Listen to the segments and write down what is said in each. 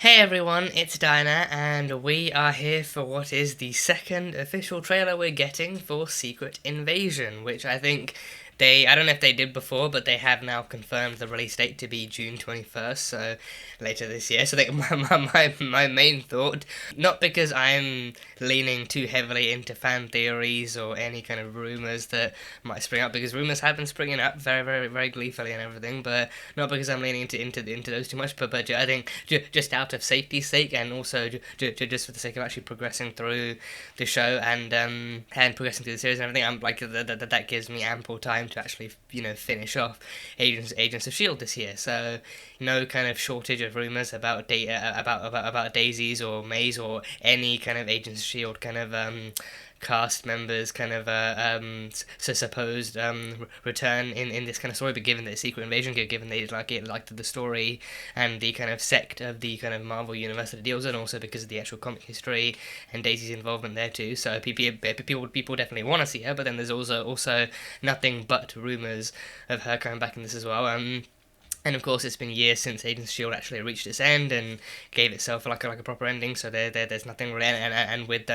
Hey everyone, it's Dinah, and we are here for what is the second official trailer we're getting for Secret Invasion, which I think I don't know if they did before, but they have now confirmed the release date to be June 21st, so later this year. So I think my main thought, not because I'm leaning too heavily into fan theories or any kind of rumours that might spring up, because rumours have been springing up very, very, very gleefully and everything, but not because I'm leaning into those too much, but I think just out of safety's sake, and also just for the sake of actually progressing through the show and progressing through the series and everything, I'm like that gives me ample time to actually finish off Agents of Shield this year. So no kind of shortage of rumors about about Daisies or Maze or any kind of Agents of Shield kind of cast members kind of supposed return in this kind of story, but given that it's Secret Invasion, given they liked the story and the kind of sect of the kind of Marvel universe that it deals in, also because of the actual comic history and Daisy's involvement there too. So people definitely want to see her, but then there's also nothing but rumors of her coming back in this as well. And of course, it's been years since Agents of Shield actually reached its end and gave itself like a proper ending. So there's nothing really, and with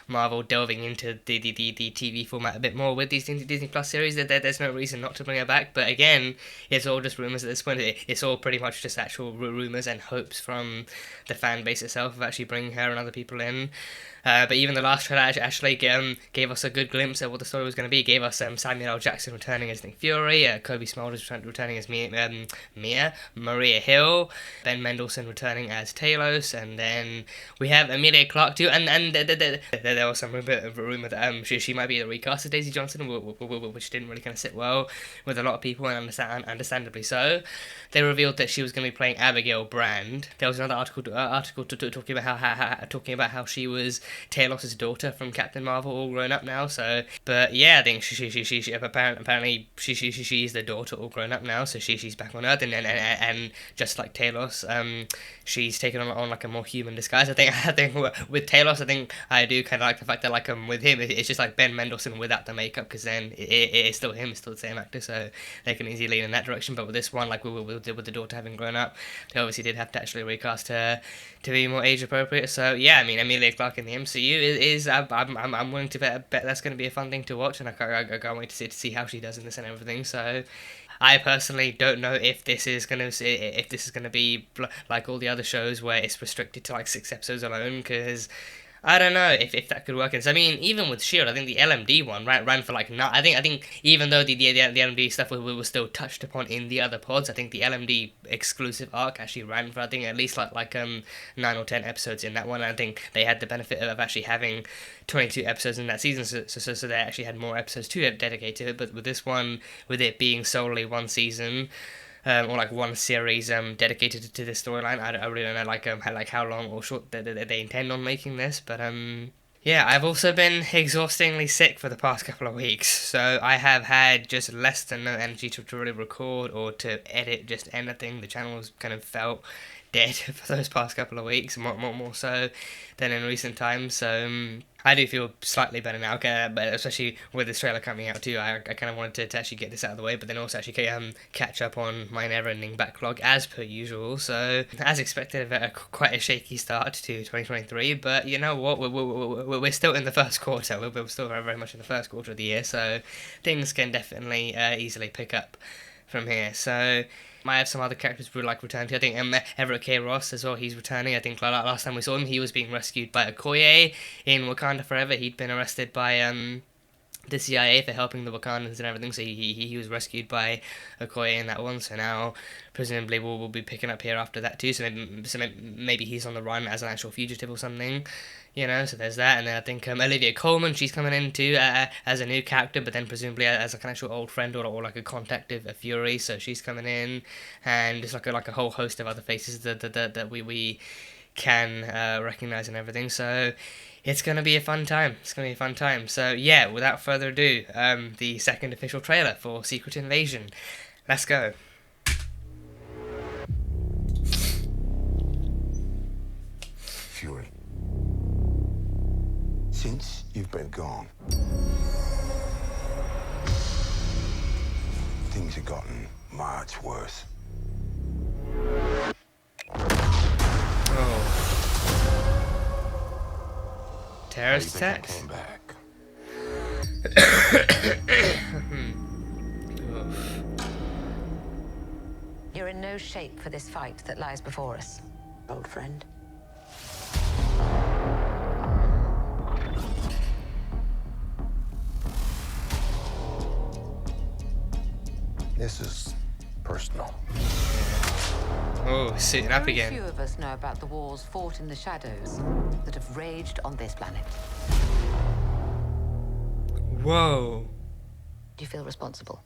Marvel delving into the TV format a bit more with these Disney Plus series, there's no reason not to bring her back. But again, it's all just rumors at this point. It's all pretty much just actual rumors and hopes from the fan base itself of actually bringing her and other people in. But even the last trailer actually gave us a good glimpse of what the story was going to be. Gave us Samuel L. Jackson returning as Nick Fury, Kobe Smulders returning as Mia, Maria Hill, Ben Mendelsohn returning as Talos, and then we have Emilia Clarke too. And there was some rumor that she might be the recast of Daisy Johnson, which didn't really kind of sit well with a lot of people, and understandably so. They revealed that she was going to be playing Abigail Brand. There was another article talking about how she was Talos' daughter from Captain Marvel, all grown up now. So, but yeah, I think she apparently she's the daughter, all grown up now. So she's back on Earth, and just like Talos, she's taken on like a more human disguise. I think with Talos, I think I do kind of like the fact that with him, it's just like Ben Mendelsohn without the makeup, because then it's still him, it's still the same actor, so they can easily lean in that direction. But with this one, like with the daughter having grown up, they obviously did have to actually recast her to be more age appropriate. So yeah, I mean, Emilia Clarke in the MCU is I'm willing to bet that's going to be a fun thing to watch, and I can't wait to see how she does in this and everything. So I personally don't know if this is gonna be like all the other shows where it's restricted to like 6 episodes alone, because I don't know if that could work. And so, I mean, even with Shield, I think the LMD one ran for like I think even though the LMD stuff was still touched upon in the other pods, I think the LMD exclusive arc actually ran for, I think, at least like 9 or 10 episodes in that one. And I think they had the benefit of actually having 22 episodes in that season, so they actually had more episodes to dedicate to it. But with this one, with it being solely one season, or like one series dedicated to this storyline, I really don't know like how long or short they intend on making this, but yeah, I've also been exhaustingly sick for the past couple of weeks, so I have had just less than no energy to really record or to edit just anything. The channel's kind of felt dead for those past couple of weeks, more so than in recent times. So I do feel slightly better now, but especially with this trailer coming out too, I kind of wanted to actually get this out of the way, but then also actually catch up on my never-ending backlog as per usual. So as expected, quite a shaky start to 2023, but you know what, we're still in the first quarter. We're still very, very much in the first quarter of the year, so things can definitely easily pick up from here. So might have some other characters who would like return to. I think Everett K. Ross as well, he's returning. I think last time we saw him, he was being rescued by Okoye in Wakanda Forever. He'd been arrested by the CIA for helping the Wakandans and everything, so he was rescued by Okoye in that one, so now presumably we'll be picking up here after that too, so maybe he's on the run as an actual fugitive or something, so there's that. And then I think Olivia Colman, she's coming in too as a new character, but then presumably as an actual old friend or like a contact of Fury, so she's coming in, and just like a whole host of other faces that we can recognise and everything, so it's going to be a fun time. So yeah, without further ado, the second official trailer for Secret Invasion. Let's go. Fury, since you've been gone, things have gotten much worse. Oh terrorist How you think I attacks? came back? Oof. You're in no shape for this fight that lies before us, old friend. This is personal. Oh, suiting up Very again. few of us know about the wars fought in the shadows that have raged on this planet. Whoa. Do you feel responsible?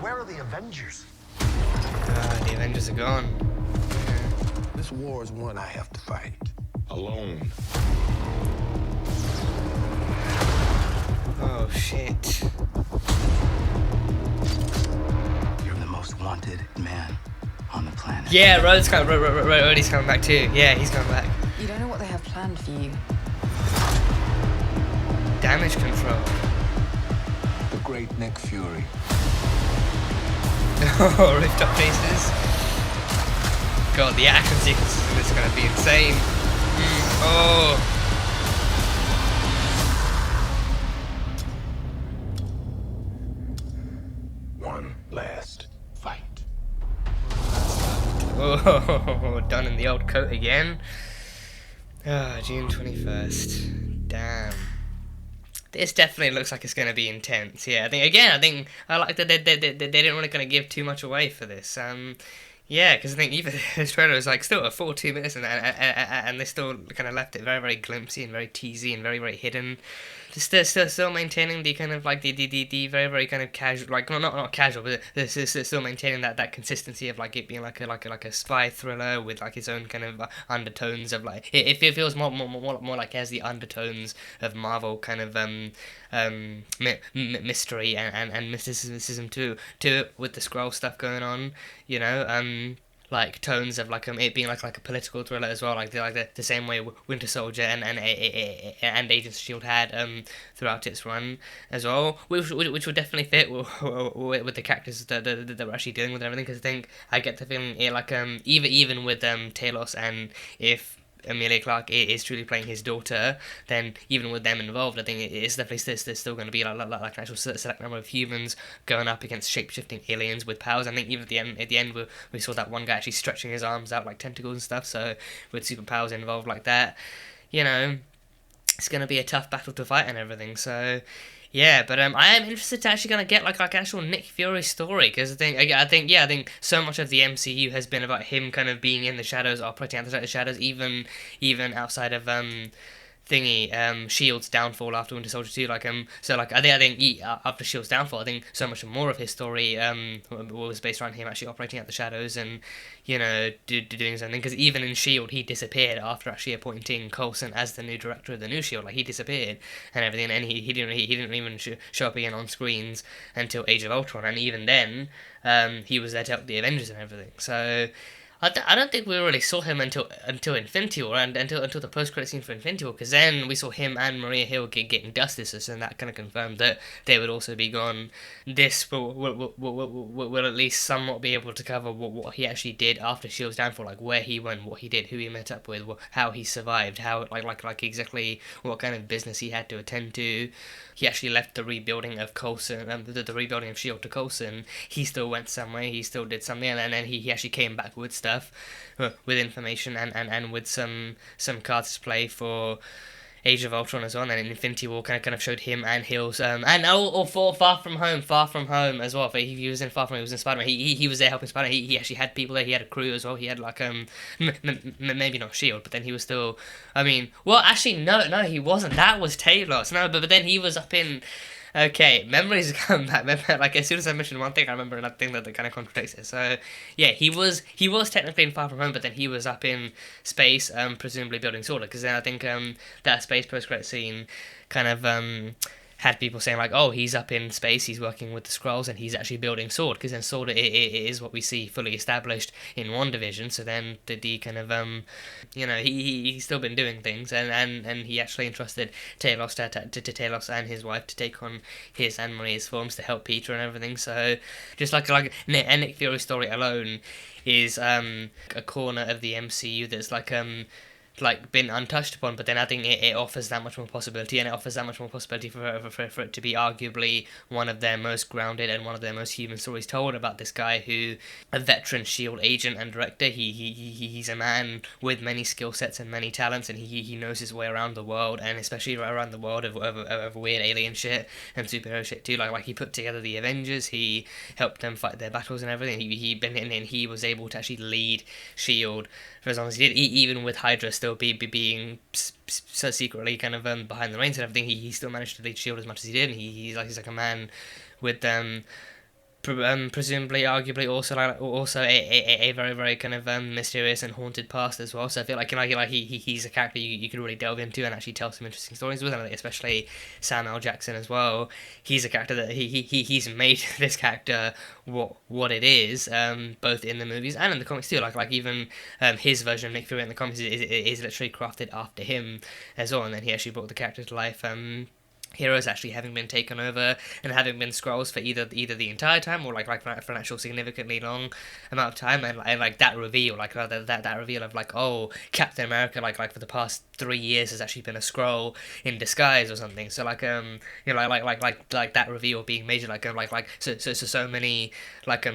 Where are the Avengers? The Avengers are gone. This war is one I have to fight. Alone. Oh, shit. You're the most wanted man on the planet. Yeah, Rhodey's coming back too. Yeah, he's coming back. You don't know what they have planned for you. Damage control. The great Nick Fury. Oh, ripped up faces. God, the action sequences in this are gonna be insane. Oh. One last fight. Oh, done in the old coat again. Ah, June 21st. Damn. This definitely looks like it's going to be intense. Yeah, I think I like that they didn't really kind of give too much away for this. Yeah, because I think even this trailer is like still a full 2 minutes, and they still kind of left it very, very glimpsy and very teasy and very, very hidden. Still maintaining the kind of like the very, very kind of casual, like not casual, but this is still maintaining that consistency of like it being like a spy thriller with like its own kind of undertones of like it feels more like it has the undertones of Marvel kind of mystery and mysticism to it with the Skrull stuff going on, you know, like tones of like it being like a political thriller as well, like the same way Winter Soldier and Agents of Shield had throughout its run as well, which would definitely fit with the characters that we're actually dealing with and everything. Because I get the feeling even with Talos, and if Emilia Clarke is truly playing his daughter, then even with them involved, I think it's definitely still going to be like an actual select number of humans going up against shape-shifting aliens with powers. I think even at the end we saw that one guy actually stretching his arms out like tentacles and stuff, so with superpowers involved like that, you know, it's going to be a tough battle to fight and everything, so... Yeah, but I am interested to actually kind of get like actual Nick Fury story, because I think so much of the MCU has been about him kind of being in the shadows, operating outside the shadows, even outside of Shield's downfall after Winter Soldier 2, I think after Shield's downfall, I think so much more of his story was based around him actually operating out the shadows and, you know, doing something, because even in Shield he disappeared after actually appointing Coulson as the new director of the new Shield. Like, he disappeared and everything, and he didn't even show up again on screens until Age of Ultron, and even then he was there to help the Avengers and everything. So I don't think we really saw him until Infinity War, and until the post-credit scene for Infinity War, because then we saw him and Maria Hill getting dusted, and that kind of confirmed that they would also be gone. This will at least somewhat be able to cover what he actually did after Shield's downfall, like where he went, what he did, who he met up with, how he survived, how like exactly what kind of business he had to attend to. He actually left the rebuilding of Coulson, the rebuilding of Shield to Coulson. He still went somewhere, he still did something, and then he actually came back with stuff, with information and with some cards to play for Age of Ultron as well, and Infinity War kind of showed him and Hill's for Far From Home as well. He was in Far From Home, he was in Spider-Man. He was there helping Spider-Man. He actually had people there. He had a crew as well. He had like maybe not Shield, but then he was still. I mean, well, actually no, he wasn't. That was Talos. No, but then he was up in. Okay, memories come back. Like, as soon as I mentioned one thing, I remember another thing that kind of contradicts it. So, yeah, he was technically in Far From Home, but then he was up in space, presumably building Sorter, because then I think that space post-credit scene kind of had people saying like, oh, he's up in space, he's working with the Skrulls, and he's actually building Sword, because then Sword it is what we see fully established in WandaVision. So then the kind of he's still been doing things, and he actually entrusted Talos to Talos and his wife to take on his and Maria's forms to help Peter and everything. So just like Nick Fury's story alone is a corner of the MCU that's been untouched upon, but then I think it offers that much more possibility, and it offers that much more possibility for it to be arguably one of their most grounded and one of their most human stories told about this guy who, a veteran SHIELD agent and director. He's a man with many skill sets and many talents, and he knows his way around the world, and especially around the world of weird alien shit and superhero shit too. Like he put together the Avengers, he helped them fight their battles and everything. He was able to actually lead SHIELD for as long as he did, even with Hydra still being so secretly kind of behind the reins and everything. He still managed to lead SHIELD as much as he did, and he's like a man with presumably, arguably, also a very, very kind of mysterious and haunted past as well. So I feel like he's a character you could really delve into and actually tell some interesting stories with, and especially Sam L. Jackson as well. He's a character that he's made this character what it is, both in the movies and in the comics too. Like even his version of Nick Fury in the comics is literally crafted after him as well, and then he actually brought the character to life. Heroes actually having been taken over and having been Skrulls for either the entire time or like for an actual significantly long amount of time, and like that reveal, that reveal of like, oh, Captain America like for the past 3 years has actually been a Skrull in disguise or something. So like like that reveal being major, so many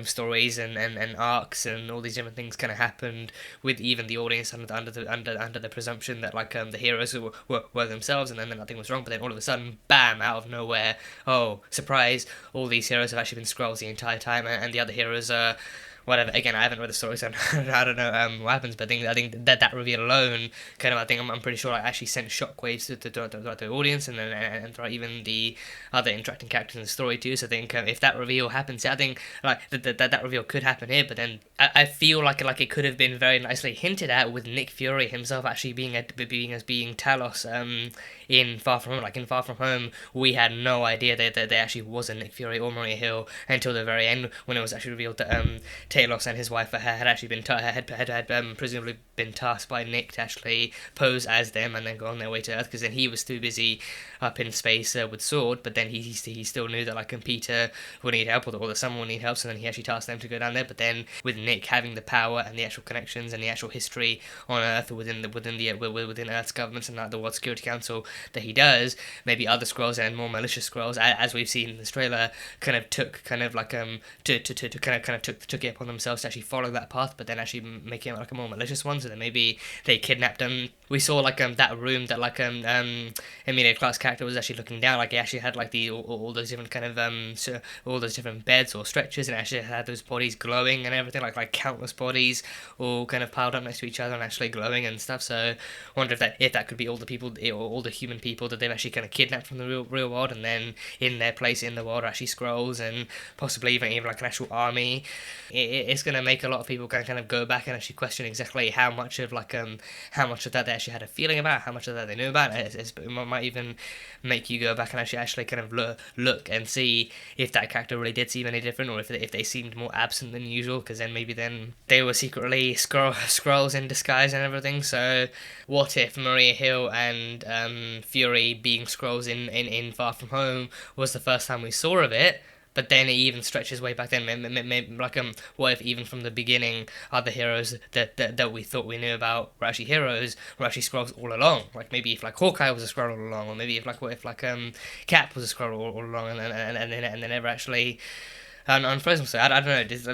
stories and arcs and all these different things kind of happened with even the audience under the presumption that the heroes were themselves, and then nothing was wrong, but then all of a sudden, bam, out of nowhere, oh, surprise, all these heroes have actually been Skrulls the entire time, and the other heroes are whatever. Again, I haven't read the story, so I don't know what happens, but I think that reveal alone, I'm pretty sure actually sent shockwaves throughout the audience, and throughout even the other interacting characters in the story too. So I think if that reveal happens, I think that reveal could happen here, but then I feel like it could have been very nicely hinted at with Nick Fury himself actually being Talos in Far From Home. Like in Far From Home, we had no idea that there actually was a Nick Fury or Maria Hill until the very end, when it was actually revealed that Talos and his wife had actually been presumably been tasked by Nick to actually pose as them and then go on their way to Earth, because then he was too busy up in space with Sword, but then he still knew that Peter would need help, or that someone would need help, so then he actually tasked them to go down there. But then with Nick having the power and the actual connections and the actual history on Earth within Earth's governments and the World Security Council that he does, maybe other Skrulls and more malicious Skrulls, as we've seen in this trailer, took it upon themselves to actually follow that path, but then actually make it a more malicious one. So then maybe they kidnapped them. We saw that room that Emilia Clarke's character was actually looking down. He actually had all those different all those different beds or stretchers, and actually had those bodies glowing and everything, like countless bodies all piled up next to each other and actually glowing and stuff. So I wonder if that could be all the people, all the human people that they've actually kidnapped from the real world, and then in their place in the world are actually Skrulls, and possibly even an actual army. It's going to make a lot of people kind of go back and actually question exactly how much of that they actually had a feeling about, how much of that they knew about. It might even make you go back and actually kind of look and see if that character really did seem any different, or if they seemed more absent than usual, because then maybe then they were secretly Skrulls in disguise and everything. So what if Maria Hill and Fury being Skrulls in Far From Home was the first time we saw of it? But then it even stretches way back then. What if even from the beginning, other heroes that we thought we knew about were actually heroes, were actually Skrulls all along? Maybe if Hawkeye was a Skrull all along, or maybe if Cap was a Skrull all along, and they never actually unfrozen. So I don't know. This,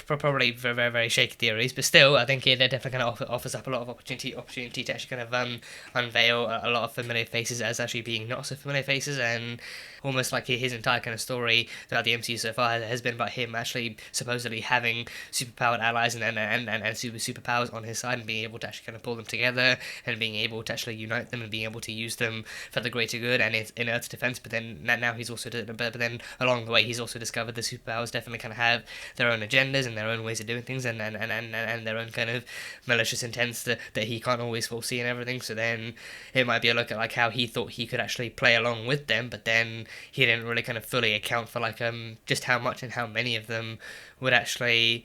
probably very, very, very shaky theories, but still, I think it definitely kind of offers up a lot of opportunity to actually kind of unveil a lot of familiar faces as actually being not so familiar faces, and almost like his entire kind of story throughout the MCU so far has been about him actually supposedly having superpowered allies and superpowers on his side, and being able to actually kind of pull them together, and being able to actually unite them, and being able to use them for the greater good and in Earth's defense. But then now he's also, but then along the way he's also discovered the superpowers definitely kind of have their own agendas, and their own ways of doing things, and their own kind of malicious intents that he can't always foresee and everything. So then it might be a look at like how he thought he could actually play along with them, but then he didn't really kind of fully account for like just how much and how many of them would actually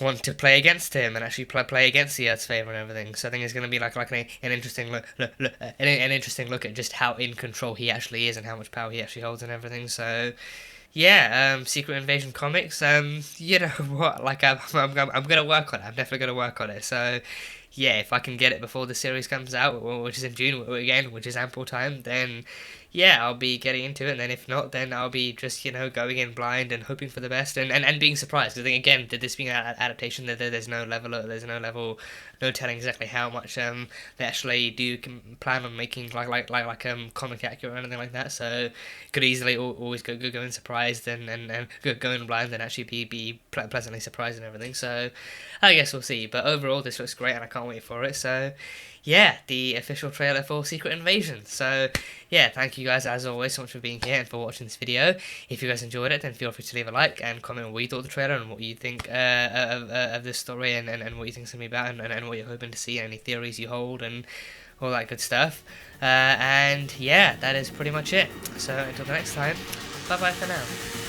want to play against him and actually play against the Earth's favor and everything. So I think it's going to be like an interesting an interesting look at just how in control he actually is and how much power he actually holds and everything. So yeah, Secret Invasion comics. You know what? Like I'm gonna work on it. I'm definitely gonna work on it. So yeah, if I can get it before the series comes out, which is in June again, which is ample time, then yeah, I'll be getting into it. And then if not, then I'll be just, you know, going in blind and hoping for the best and being surprised. Because I think again, that this being an adaptation, that there's no level, no telling exactly how much they actually do plan on making like comic accurate or anything like that. So could easily always go in surprised and go in blind and actually be pleasantly surprised and everything. So I guess we'll see. But overall, this looks great and I can't wait for it. So yeah, the official trailer for Secret Invasion. So yeah, thank you guys as always so much for being here and for watching this video. If you guys enjoyed it, then feel free to leave a like and comment on what you thought of the trailer and what you think of this story and what you think it's going to be about and what you're hoping to see, and any theories you hold and all that good stuff. And yeah, that is pretty much it. So until the next time, bye bye for now.